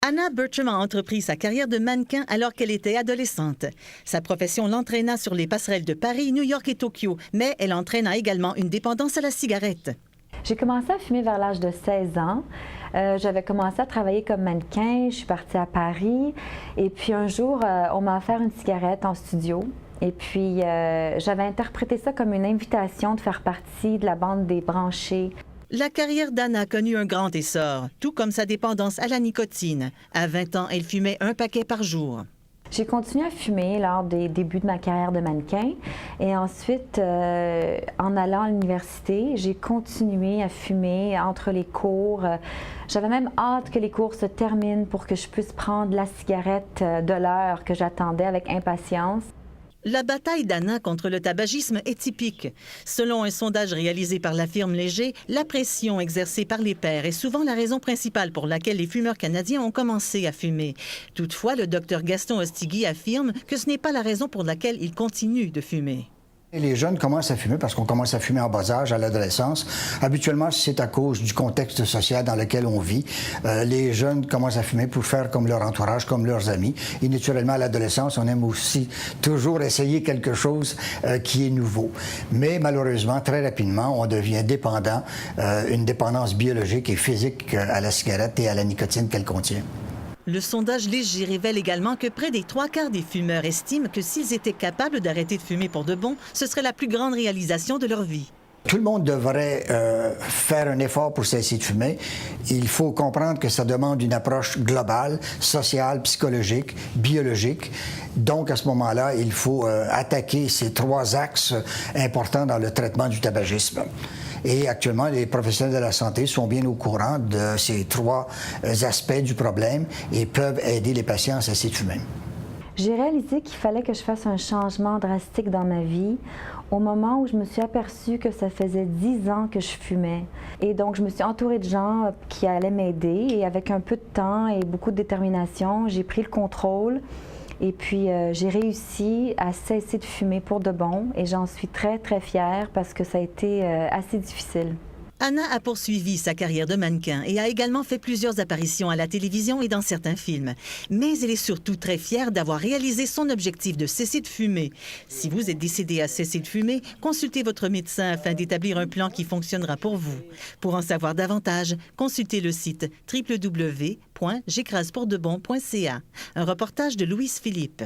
Anna Bertram a entrepris sa carrière de mannequin alors qu'elle était adolescente. Sa profession l'entraîna sur les passerelles de Paris, New York et Tokyo, mais elle entraîna également une dépendance à la cigarette. J'ai commencé à fumer vers l'âge de 16 ans. J'avais commencé à travailler comme mannequin, je suis partie à Paris et puis un jour, on m'a offert une cigarette en studio. Et puis, j'avais interprété ça comme une invitation de faire partie de la bande des branchés. La carrière d'Anna a connu un grand essor, tout comme sa dépendance à la nicotine. À 20 ans, elle fumait un paquet par jour. J'ai continué à fumer lors des débuts de ma carrière de mannequin. Et ensuite, en allant à l'université, j'ai continué à fumer entre les cours. J'avais même hâte que les cours se terminent pour que je puisse prendre la cigarette de l'heure que j'attendais avec impatience. La bataille d'Anna contre le tabagisme est typique. Selon un sondage réalisé par la firme Léger, la pression exercée par les pairs est souvent la raison principale pour laquelle les fumeurs canadiens ont commencé à fumer. Toutefois, le docteur Gaston Ostigui affirme que ce n'est pas la raison pour laquelle ils continuent de fumer. Les jeunes commencent à fumer parce qu'on commence à fumer en bas âge, à l'adolescence. Habituellement, c'est à cause du contexte social dans lequel on vit. Les jeunes commencent à fumer pour faire comme leur entourage, comme leurs amis. Et naturellement, à l'adolescence, on aime aussi toujours essayer quelque chose qui est nouveau. Mais malheureusement, très rapidement, on devient dépendant, une dépendance biologique et physique à la cigarette et à la nicotine qu'elle contient. Le sondage Léger révèle également que près des 3/4 des fumeurs estiment que s'ils étaient capables d'arrêter de fumer pour de bon, ce serait la plus grande réalisation de leur vie. Tout le monde devrait faire un effort pour cesser de fumer. Il faut comprendre que ça demande une approche globale, sociale, psychologique, biologique. Donc, à ce moment-là, il faut attaquer ces 3 axes importants dans le traitement du tabagisme. Et actuellement, les professionnels de la santé sont bien au courant de ces 3 aspects du problème et peuvent aider les patients à cesser de fumer. J'ai réalisé qu'il fallait que je fasse un changement drastique dans ma vie au moment où je me suis aperçue que ça faisait 10 ans que je fumais. Et donc, je me suis entourée de gens qui allaient m'aider et avec un peu de temps et beaucoup de détermination, j'ai pris le contrôle et puis j'ai réussi à cesser de fumer pour de bon et j'en suis très, très fière parce que ça a été assez difficile. Anna a poursuivi sa carrière de mannequin et a également fait plusieurs apparitions à la télévision et dans certains films. Mais elle est surtout très fière d'avoir réalisé son objectif de cesser de fumer. Si vous êtes décidé à cesser de fumer, consultez votre médecin afin d'établir un plan qui fonctionnera pour vous. Pour en savoir davantage, consultez le site www.j'écrasepordebon.ca. Un reportage de Louise Philippe.